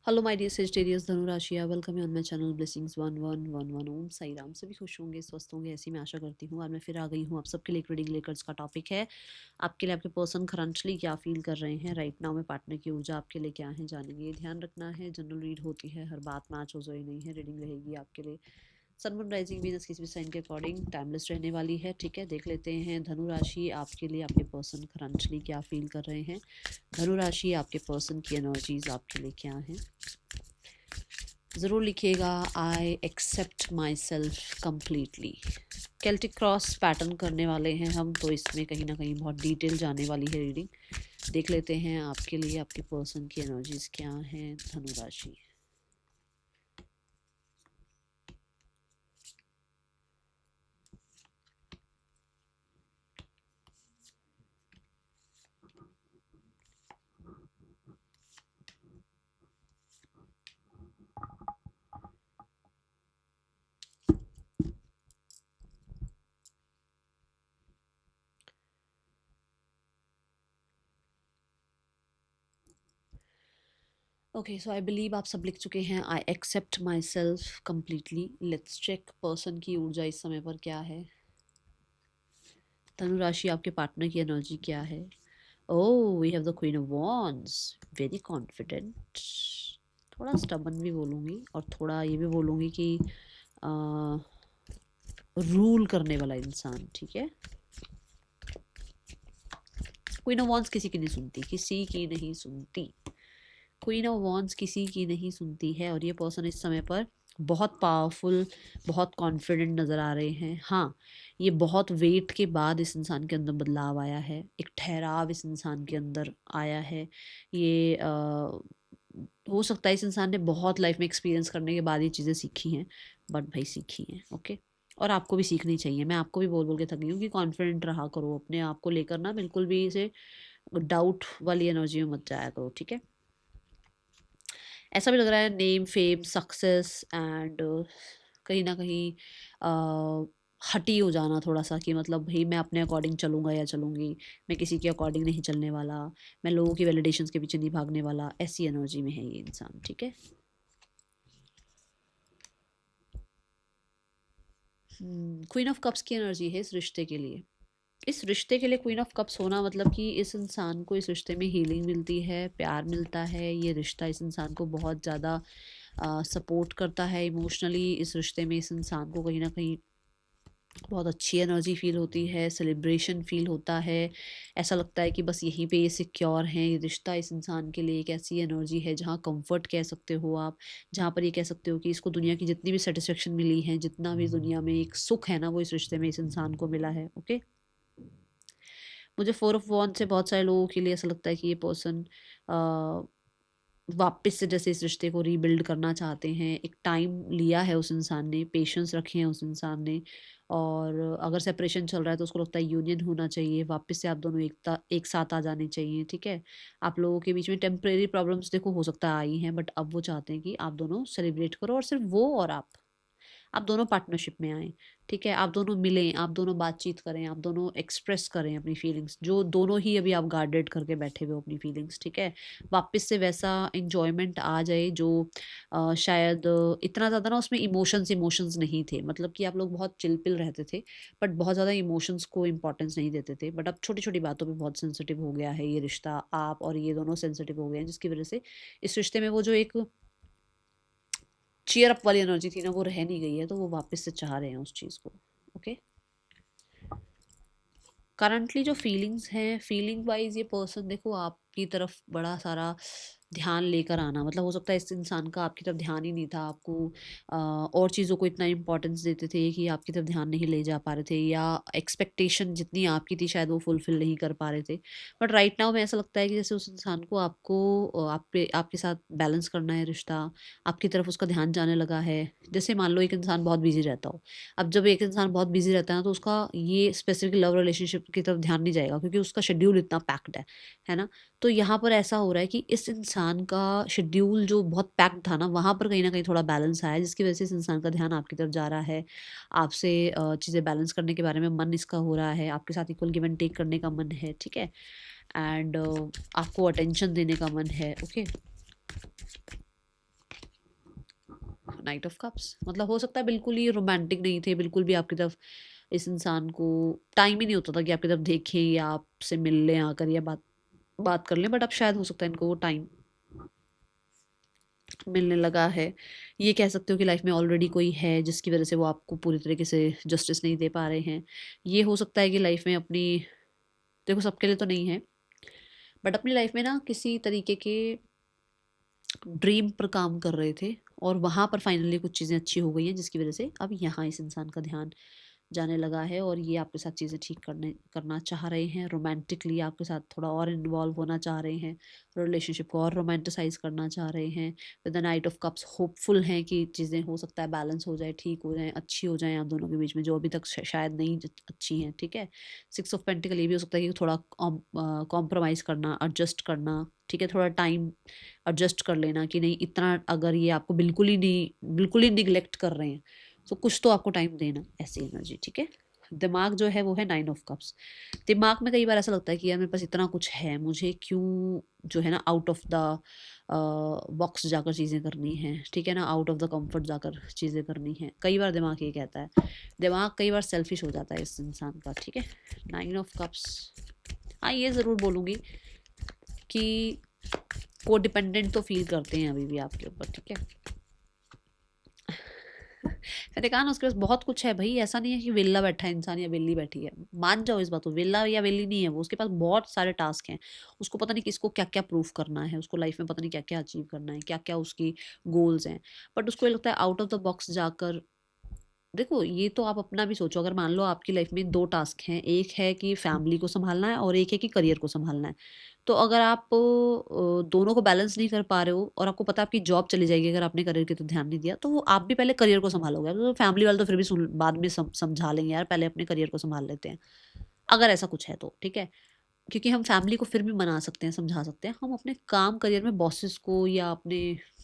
Hello my dear Sagittarius धनु राशिया, welcome you on my channel blessings 1111। Om Sai Ram. सभी खुश होंगे, स्वस्थ होंगे, ऐसी मैं आशा करती हूँ। और मैं फिर आ गई हूँ आप सबके लिए एक रीडिंग लेकर। इसका टॉपिक है आपके लिए आपके पर्सन करंटली क्या फील कर रहे हैं राइट नाउ में। पार्टनर की ऊर्जा आपके लिए क्या है जानेंगे। ध्यान रखना है, जनरल रीड होती है, हर बात मैच हो जाए नहीं है। रीडिंग रहेगी आपके लिए सन मून राइजिंग वीनस किसी भी साइन के अकॉर्डिंग टाइमलेस रहने वाली है। ठीक है, देख लेते हैं धनु राशि आपके लिए आपके पर्सन करंटली क्या फील कर रहे हैं। धनु राशि आपके पर्सन की एनर्जीज आपके लिए क्या हैं। ज़रूर लिखिएगा I accept myself completely. Celtic cross pattern करने वाले हैं हम, तो इसमें कहीं ना कहीं बहुत डिटेल जाने वाली है रीडिंग। देख लेते हैं आपके लिए आपके पर्सन की एनर्जीज क्या हैं धनु राशि। ओके, सो आई बिलीव आप सब लिख चुके हैं I accept myself completely. Let's check person की ऊर्जा इस समय पर क्या है। धनु राशि आपके पार्टनर की एनर्जी क्या है। Oh, we have the queen of wands, very confident, थोड़ा स्टबन भी बोलूँगी और थोड़ा ये भी बोलूँगी कि रूल करने वाला इंसान। ठीक है, क्वीन ऑफ वॉन्ड्स किसी की नहीं सुनती, किसी की नहीं सुनती। क्वीन ऑफ वॉन्ड्स किसी की नहीं सुनती है और ये पर्सन इस समय पर बहुत पावरफुल, बहुत कॉन्फिडेंट नज़र आ रहे हैं। हाँ, ये बहुत वेट के बाद इस इंसान के अंदर बदलाव आया है, एक ठहराव इस इंसान के अंदर आया है। ये हो सकता है इस इंसान ने बहुत लाइफ में एक्सपीरियंस करने के बाद ये चीज़ें सीखी हैं, बट भाई सीखी हैं। ओके, और आपको भी सीखनी चाहिए। मैं आपको भी बोल बोल के थक गई हूँ कि कॉन्फिडेंट रहा करो अपने आप को लेकर ना, बिल्कुल भी इसे डाउट वाली एनर्जी में मत जाया करो। ठीक है, ऐसा भी लग रहा है नेम फेम सक्सेस एंड कहीं ना कहीं हटी हो जाना थोड़ा सा, कि मतलब भाई मैं अपने अकॉर्डिंग चलूँगा या चलूँगी, मैं किसी के अकॉर्डिंग नहीं चलने वाला, मैं लोगों की वैलिडेशंस के पीछे नहीं भागने वाला। ऐसी एनर्जी में है ये इंसान। ठीक है, क्वीन ऑफ कप्स की एनर्जी है इस रिश्ते के लिए। इस रिश्ते के लिए क्वीन ऑफ कप्स होना मतलब कि इस इंसान को इस रिश्ते में हीलिंग मिलती है, प्यार मिलता है। ये रिश्ता इस इंसान को बहुत ज़्यादा सपोर्ट करता है इमोशनली। इस रिश्ते में इस इंसान को कहीं ना कहीं बहुत अच्छी एनर्जी फील होती है, सेलिब्रेशन फील होता है। ऐसा लगता है कि बस यहीं पे ये सिक्योर हैं। ये रिश्ता इस इंसान के लिए एक ऐसी एनर्जी है जहाँ कंफर्ट कह सकते हो आप, जहाँ पर ये कह सकते हो कि इसको दुनिया की जितनी भी सेटिस्फेक्शन मिली है, जितना भी दुनिया में एक सुख है ना, वो इस रिश्ते में इस इंसान को मिला है। ओके, मुझे फोर ऑफ वॉन्ड से बहुत सारे लोगों के लिए ऐसा लगता है कि ये पर्सन वापस से जैसे इस रिश्ते को रीबिल्ड करना चाहते हैं। एक टाइम लिया है उस इंसान ने, पेशेंस रखे हैं उस इंसान ने, और अगर सेपरेशन चल रहा है तो उसको लगता है यूनियन होना चाहिए, वापस से आप दोनों एक साथ आ जाने चाहिए। ठीक है, आप लोगों के बीच में टेम्परेरी प्रॉब्लम्स देखो हो सकता है आई हैं, बट अब वो चाहते हैं कि आप दोनों सेलिब्रेट करो, और सिर्फ वो और आप दोनों पार्टनरशिप में आएँ। ठीक है, आप दोनों मिलें, आप दोनों बातचीत करें, आप दोनों एक्सप्रेस करें अपनी फीलिंग्स, जो दोनों ही अभी आप गार्डेड करके बैठे हुए हो अपनी फीलिंग्स। ठीक है, वापस से वैसा एन्जॉयमेंट आ जाए जो शायद इतना ज़्यादा ना उसमें इमोशंस नहीं थे। मतलब कि आप लोग बहुत चिल-पिल रहते थे, बट बहुत ज़्यादा इमोशंस को इम्पोर्टेंस नहीं देते थे। बट अब छोटी-छोटी बातों पे बहुत सेंसिटिव हो गया है ये रिश्ता। आप और ये दोनों सेंसिटिव हो गए हैं, जिसकी वज़ह से इस रिश्ते में वो जो एक चीयर अप वाली एनर्जी थी ना, वो रह नहीं गई है, तो वो वापस से चाह रहे हैं उस चीज़ को। ओके, करंटली जो फीलिंग्स हैं, फीलिंग वाइज ये पर्सन देखो आपकी तरफ बड़ा सारा ध्यान लेकर आना, मतलब हो सकता है इस इंसान का आपकी तरफ ध्यान ही नहीं था। आपको और चीज़ों को इतना इम्पोर्टेंस देते थे कि आपकी तरफ ध्यान नहीं ले जा पा रहे थे, या एक्सपेक्टेशन जितनी आपकी थी शायद वो फुलफिल नहीं कर पा रहे थे। बट राइट नाउ में ऐसा लगता है कि जैसे उस इंसान को आपके साथ बैलेंस करना है रिश्ता, आपकी तरफ उसका ध्यान जाने लगा है। जैसे मान लो एक इंसान बहुत बिजी रहता हो, अब जब एक इंसान बहुत बिजी रहता है ना, तो उसका ये स्पेसिफिक लव रिलेशनशिप की तरफ ध्यान नहीं जाएगा, क्योंकि उसका शेड्यूल इतना पैक्ड है ना। तो यहाँ पर ऐसा हो रहा है कि इस इंसान का शेड्यूल जो बहुत पैक्ड था ना, वहाँ पर कहीं न कहीं थोड़ा बैलेंस आया है, जिसकी वजह से इस इंसान का ध्यान आपकी तरफ जा रहा है। आपसे चीज़ें बैलेंस करने के बारे में मन इसका हो रहा है, आपके साथ इक्वल गिव एंड टेक करने का मन है। ठीक है, एंड आपको अटेंशन देने का मन है। ओके, नाइट ऑफ कप्स मतलब हो सकता है बिल्कुल ही रोमांटिक नहीं थे, बिल्कुल भी आपकी तरफ इस इंसान को टाइम ही नहीं होता था कि आपकी तरफ देखें या आपसे मिल लें आकर या बात बात कर लें, बट अब शायद हो सकता है इनको वो टाइम मिलने लगा है। ये कह सकते हो कि लाइफ में ऑलरेडी कोई है जिसकी वजह से वो आपको पूरी तरीके से जस्टिस नहीं दे पा रहे हैं। ये हो सकता है कि लाइफ में अपनी, देखो सबके लिए तो नहीं है, बट अपनी लाइफ में ना किसी तरीके के ड्रीम पर काम कर रहे थे और वहाँ पर फाइनली कुछ चीज़ें अच्छी हो गई हैं जिसकी वजह से अब यहाँ इस इंसान का ध्यान जाने लगा है और ये आपके साथ चीज़ें ठीक करना चाह रहे हैं। रोमांटिकली आपके साथ थोड़ा और इन्वॉल्व होना चाह रहे हैं, रिलेशनशिप को और रोमांटिसाइज करना चाह रहे हैं। With the night of cups hopeful हैं कि चीज़ें हो सकता है बैलेंस हो जाए, ठीक हो जाए, अच्छी हो जाए आप दोनों के बीच में जो अभी तक शायद नहीं अच्छी हैं। ठीक है, 6 ऑफ पेंटिकल ये भी हो सकता है कि थोड़ा कॉम्प्रोमाइज़ करना, एडजस्ट करना। ठीक है, थोड़ा टाइम एडजस्ट कर लेना कि नहीं इतना, अगर ये आपको बिल्कुल ही निगलेक्ट कर रहे हैं तो कुछ तो आपको टाइम देना, ऐसी एनर्जी। ठीक है, दिमाग जो है वो है 9 ऑफ कप्स। दिमाग में कई बार ऐसा लगता है कि यार मेरे पास इतना कुछ है, मुझे क्यों जो है ना आउट ऑफ द बॉक्स जाकर चीज़ें करनी है। ठीक है ना, आउट ऑफ द कंफर्ट जाकर चीज़ें करनी है। कई बार दिमाग ये कहता है, दिमाग कई बार सेल्फिश हो जाता है इस इंसान का। ठीक है, 9 ऑफ कप्स। हाँ, ये ज़रूर बोलूँगी कि कोडिपेंडेंट तो फील करते हैं अभी भी आपके ऊपर। ठीक है, मैंने कहा ना उसके पास बहुत कुछ है भाई, ऐसा नहीं है कि वेला बैठा है इंसान या वेली बैठी है। मान जाओ इस बात को, वेला या वेली नहीं है वो, उसके पास बहुत सारे टास्क हैं। उसको पता नहीं किसको क्या क्या प्रूफ करना है, उसको लाइफ में पता नहीं क्या क्या अचीव करना है, क्या क्या उसकी गोल्स हैं। बट उसको ये लगता है आउट ऑफ द बॉक्स जाकर, देखो ये तो आप अपना भी सोचो, अगर मान लो आपकी लाइफ में 2 टास्क हैं, एक है कि फैमिली को संभालना है और एक है कि करियर को संभालना है। तो अगर आप दोनों को बैलेंस नहीं कर पा रहे हो और आपको पता है आपकी जॉब चली जाएगी अगर आपने करियर की तरफ ध्यान नहीं दिया, तो वो आप भी पहले करियर को संभालोगे। तो फैमिली वाले तो फिर भी बाद में समझा लेंगे, यार पहले अपने करियर को संभाल लेते हैं, अगर ऐसा कुछ है तो। ठीक है, क्योंकि हम फैमिली को फिर भी मना सकते हैं, समझा सकते हैं, हम अपने काम करियर में बॉसेस को या अपने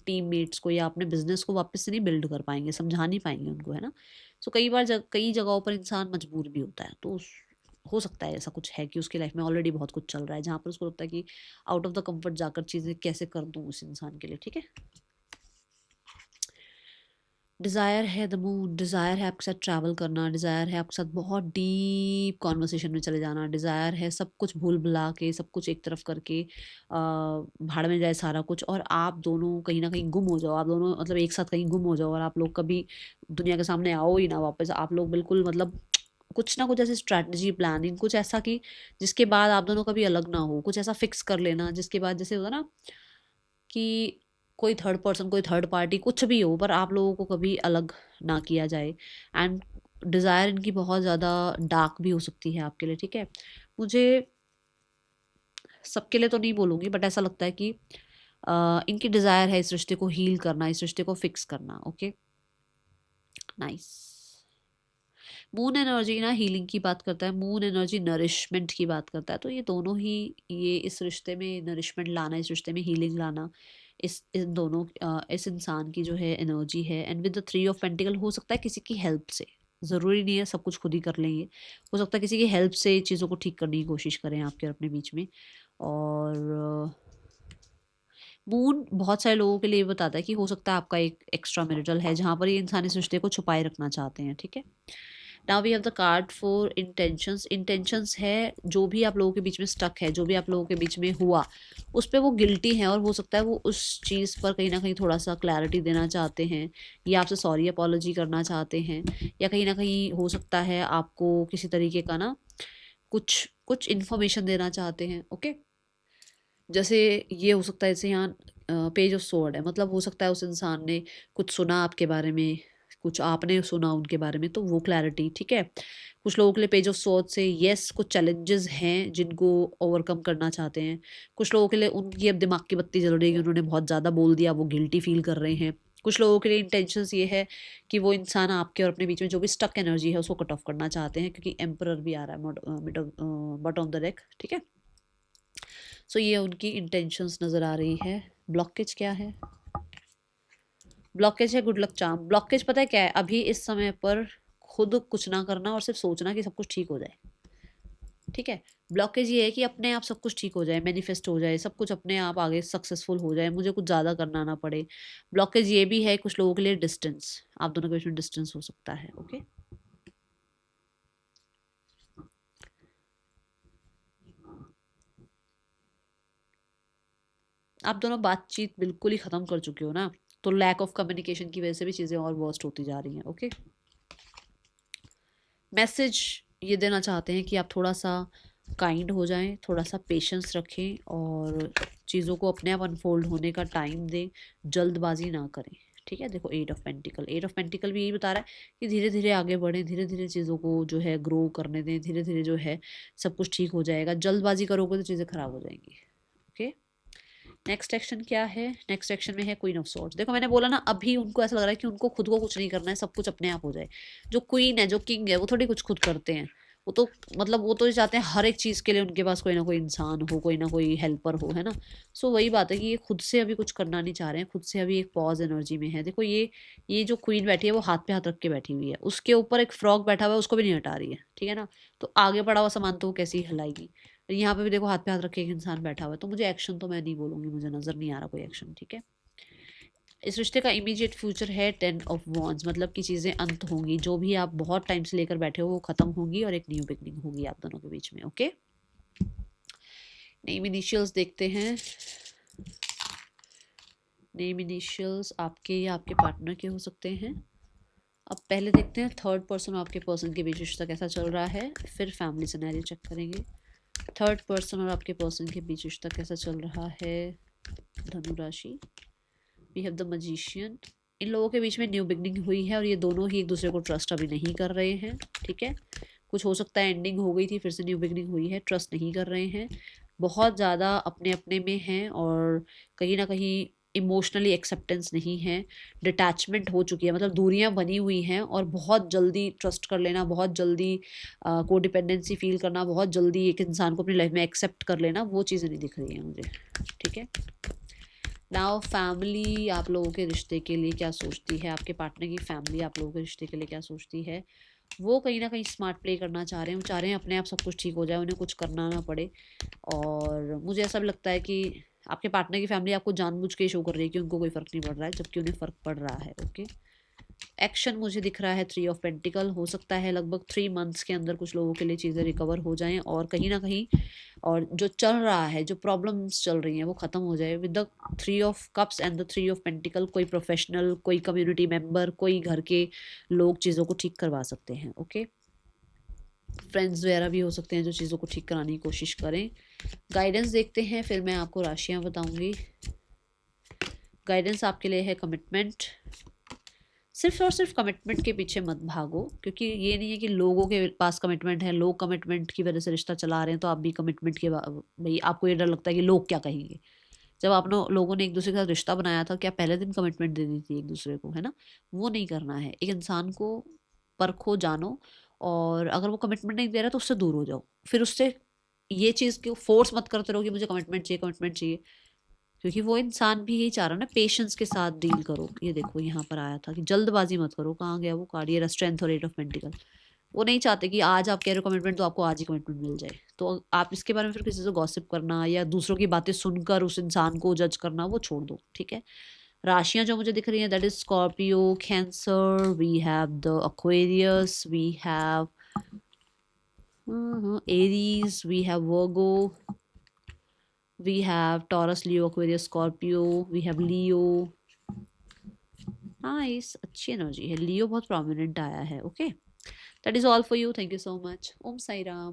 टीममेट्स को या अपने बिजनेस को वापस से नहीं बिल्ड कर पाएंगे, समझा नहीं पाएंगे उनको, है ना। सो कई बार कई जगहों पर इंसान मजबूर भी होता है। तो हो सकता है ऐसा कुछ है कि उसकी लाइफ में ऑलरेडी बहुत कुछ चल रहा है जहाँ पर उसको लगता है कि आउट ऑफ द कंफर्ट जाकर चीज़ें कैसे कर दूँ उस इंसान के लिए। ठीक है, डिज़ायर है द मून, डिज़ायर है आपके साथ ट्रैवल करना, डिज़ायर है आपके साथ बहुत डीप कॉन्वर्सेशन में चले जाना, डिज़ायर है सब कुछ भूल भुला के, सब कुछ एक तरफ करके भाड़ में जाए सारा कुछ और आप दोनों कहीं ना कहीं गुम हो जाओ। आप दोनों मतलब एक साथ कहीं गुम हो जाओ और आप लोग कभी दुनिया के सामने आओ ही ना वापस। आप लोग बिल्कुल मतलब कुछ ना कुछ ऐसी स्ट्रैटेजी प्लानिंग कुछ ऐसा कि जिसके बाद आप दोनों कभी अलग ना हो, कुछ ऐसा फिक्स कर लेना जिसके बाद जैसे होता ना कि कोई थर्ड पर्सन, कोई थर्ड पार्टी कुछ भी हो, पर आप लोगों को कभी अलग ना किया जाए। एंड डिज़ायर इनकी बहुत ज़्यादा डार्क भी हो सकती है आपके लिए। ठीक है, मुझे सबके लिए तो नहीं बोलूँगी, बट ऐसा लगता है कि इनकी डिज़ायर है इस रिश्ते को हील करना, इस रिश्ते को फिक्स करना। Okay, nice. मून एनर्जी ना हीलिंग की बात करता है, मून एनर्जी नरिशमेंट की बात करता है। तो ये दोनों ही, ये इस रिश्ते में नरिशमेंट लाना, इस रिश्ते में हीलिंग लाना, इस इन दोनों इस इंसान की जो है एनर्जी है। And with the 3 of pentacle हो सकता है किसी की हेल्प से, ज़रूरी नहीं है सब कुछ खुद ही कर लेंगे, हो सकता है किसी की हेल्प से चीज़ों को ठीक करने की कोशिश करें आपके और अपने बीच में। और मून बहुत सारे लोगों के लिए ये बताता है कि हो सकता है आपका एक एक्स्ट्रा मैरिटल है जहाँ पर ये इंसान इस रिश्ते को छुपाए रखना चाहते हैं। ठीक है, now we have the card for intentions. Intentions है जो भी आप लोगों के बीच में स्टक है, जो भी आप लोगों के बीच में हुआ उस पर वो गिल्टी हैं और हो सकता है वो उस चीज़ पर कहीं ना कहीं थोड़ा सा क्लैरिटी देना चाहते हैं या आपसे सॉरी अपॉलॉजी करना चाहते हैं, या कहीं ना कहीं हो सकता है आपको किसी तरीके का ना कुछ कुछ इन्फॉर्मेशन देना चाहते हैं। ओके, जैसे ये हो सकता है, जैसे यहाँ पेज ऑफ सोर्ड है, मतलब हो सकता है उस इंसान ने कुछ सुना आपके बारे में, कुछ आपने सुना उनके बारे में, तो वो क्लैरिटी। ठीक है, कुछ लोगों के लिए पेज ऑफ सोर्ड से यस कुछ चैलेंजेस हैं जिनको ओवरकम करना चाहते हैं। कुछ लोगों के लिए उनकी अब दिमाग की बत्ती जल रही है कि उन्होंने बहुत ज़्यादा बोल दिया, वो गिल्टी फील कर रहे हैं। कुछ लोगों के लिए इंटेंशंस ये है कि वो इंसान आपके और अपने बीच में जो भी स्टक एनर्जी है उसको कट ऑफ करना चाहते हैं, क्योंकि एम्परर भी आ रहा है mid but on the deck. ठीक है, सो ये उनकी इंटेंशंस नज़र आ रही है। ब्लॉकेज क्या है? ब्लॉकेज है गुड लक चार्म। ब्लॉकेज पता है क्या है? अभी इस समय पर खुद कुछ ना करना और सिर्फ सोचना कि सब कुछ ठीक हो जाए। ठीक है। ब्लॉकेज ये है कि अपने आप सब कुछ ठीक हो जाए, मैनिफेस्ट हो जाए, सब कुछ अपने आप आगे सक्सेसफुल हो जाए, मुझे कुछ ज़्यादा करना ना पड़े। ब्लॉकेज ये भी है कुछ लोगों के लिए डिस्टेंस, आप दोनों के बीच में डिस्टेंस हो सकता है। ओके, आप दोनों बातचीत बिल्कुल ही ख़त्म कर चुके हो ना, तो लैक ऑफ कम्युनिकेशन की वजह से भी चीज़ें और वर्स्ट होती जा रही हैं। ओके, मैसेज ये देना चाहते हैं कि आप थोड़ा सा काइंड हो जाएं, थोड़ा सा पेशेंस रखें और चीज़ों को अपने आप अनफोल्ड होने का टाइम दें, जल्दबाजी ना करें। ठीक है, देखो एट ऑफ पेंटिकल भी यही बता रहा है कि धीरे धीरे आगे बढ़ें, धीरे धीरे चीज़ों को जो है ग्रो करने दें, धीरे धीरे जो है सब कुछ ठीक हो जाएगा। जल्दबाजी करोगे तो चीज़ें खराब हो जाएंगी। ओके, नेक्स्ट एक्शन क्या है? नेक्स्ट एक्शन में है क्वीन ऑफ सॉर्ड्स। देखो मैंने बोला ना, अभी उनको ऐसा लग रहा है कि उनको खुद को कुछ नहीं करना है, सब कुछ अपने आप हो जाए। जो क्वीन है, जो किंग है, वो थोड़ी कुछ खुद करते हैं। वो तो मतलब वो तो ये चाहते हैं हर एक चीज़ के लिए उनके पास कोई ना कोई इंसान हो, कोई ना कोई हेल्पर हो, है ना। सो वही बात है कि ये खुद से अभी कुछ करना नहीं चाह रहे हैं, खुद से अभी एक पॉज एनर्जी में है। देखो ये जो क्वीन बैठी है वो हाथ पे हाथ रख के बैठी हुई है, उसके ऊपर एक फ्रॉग बैठा हुआ है, उसको भी नहीं हटा रही है। ठीक है ना, तो आगे पड़ा हुआ सामान तो वो कैसे ही हिलाएगी। यहाँ पे भी देखो हाथ पे हाथ रख के एक इंसान बैठा हुआ है, तो मुझे एक्शन तो मैं नहीं बोलूंगी, मुझे नजर नहीं आ रहा कोई एक्शन। ठीक है, इस रिश्ते का इमीडिएट फ्यूचर है 10 ऑफ वॉन्ड्स, मतलब कि चीज़ें अंत होंगी, जो भी आप बहुत टाइम से लेकर बैठे हो वो खत्म होंगी और एक न्यू बिगनिंग होगी आप दोनों के बीच में। ओके, नेम इनिशियल्स देखते हैं। नेम इनिशियल्स आपके या आपके पार्टनर के हो सकते हैं। अब पहले देखते हैं थर्ड पर्सन और आपके पर्सन के बीच रिश्ता कैसा चल रहा है, फिर फैमिली सिनेरियो चेक करेंगे। थर्ड पर्सन और आपके पर्सन के बीच रिश्ता कैसा चल रहा है, धनु राशि। We have the magician. इन लोगों के बीच में न्यू बिगनिंग हुई है और ये दोनों ही एक दूसरे को ट्रस्ट अभी नहीं कर रहे हैं। ठीक है, कुछ हो सकता है एंडिंग हो गई थी, फिर से न्यू बिगनिंग हुई है, ट्रस्ट नहीं कर रहे हैं, बहुत ज़्यादा अपने अपने में हैं और कहीं ना कहीं इमोशनली एक्सेप्टेंस नहीं है, डिटैचमेंट हो चुकी है, मतलब दूरियां बनी हुई हैं और बहुत जल्दी ट्रस्ट कर लेना, बहुत जल्दी को डिपेंडेंसी फील करना, बहुत जल्दी एक इंसान को अपनी लाइफ में एक्सेप्ट कर लेना, वो चीज़ें नहीं दिख रही हैं मुझे। ठीक है, नाउ फैमिली आप लोगों के रिश्ते के लिए क्या सोचती है, आपके पार्टनर की फैमिली आप लोगों के रिश्ते के लिए क्या सोचती है। वो कहीं ना कहीं स्मार्ट प्ले करना चाह रहे हैं, वो चाह रहे हैं अपने आप सब कुछ ठीक हो जाए, उन्हें कुछ करना ना पड़े। और मुझे ऐसा भी लगता है कि आपके पार्टनर की फैमिली आपको जानबूझ के शो कर रही है कि उनको कोई फ़र्क नहीं पड़ रहा है, जबकि उन्हें फ़र्क पड़ रहा है। ओके, एक्शन मुझे दिख रहा है 3 ऑफ पेंटिकल। हो सकता है लगभग 3 मंथ्स के अंदर कुछ लोगों के लिए चीज़ें रिकवर हो जाएं और कहीं ना कहीं और जो चल रहा है, जो प्रॉब्लम्स चल रही हैं वो ख़त्म हो जाए with the 3 of cups and the 3 of pentacle. कोई प्रोफेशनल, कोई कम्युनिटी मेंबर, कोई घर के लोग चीज़ों को ठीक करवा सकते हैं। ओके, फ्रेंड्स वगैरह भी हो सकते हैं जो चीज़ों को ठीक कराने की कोशिश करें। गाइडेंस देखते हैं, फिर मैं आपको राशियाँ बताऊंगी। गाइडेंस आपके लिए है कमिटमेंट। सिर्फ और सिर्फ कमिटमेंट के पीछे मत भागो, क्योंकि ये नहीं है कि लोगों के पास कमिटमेंट है, लोग कमिटमेंट की वजह से रिश्ता चला रहे हैं तो आप भी कमिटमेंट के भाई आपको ये डर लगता है कि लोग क्या कहेंगे। जब आपने लोगों ने एक दूसरे के साथ रिश्ता बनाया था, क्या पहले दिन कमिटमेंट दे दी थी एक दूसरे को, है ना। वो नहीं करना है, एक इंसान को परखो, जानो, और अगर वो कमिटमेंट नहीं दे रहा तो उससे दूर हो जाओ। फिर उससे ये चीज़ क्यों फोर्स मत करते रहो कि मुझे कमिटमेंट चाहिए, कमिटमेंट चाहिए, क्योंकि वो इंसान भी यही चाह रहा है ना, पेशेंस के साथ डील करो। ये देखो यहाँ पर आया था कि जल्दबाजी मत करो, कहाँ गया वो कार्ड, ये स्ट्रेंथ और 8 ऑफ पेंटिकल। वो नहीं चाहते कि आज आप कह रहे हो कमिटमेंट तो आपको आज ही कमिटमेंट मिल जाए, तो आप इसके बारे में फिर किसी से गॉसिप करना या दूसरों की बातें सुनकर उस इंसान को जज करना वो छोड़ दो। ठीक है, राशियां जो मुझे दिख रही हैं, that is Scorpio, Cancer, we have the Aquarius, we have Aries, we have Virgo, we have Taurus, Leo, Aquarius, Scorpio, we have Leo। Nice, अच्छी एनर्जी है, लियो बहुत प्रोमिनेंट आया है। Okay, that is all for you, thank you so much. Om Sai Ram.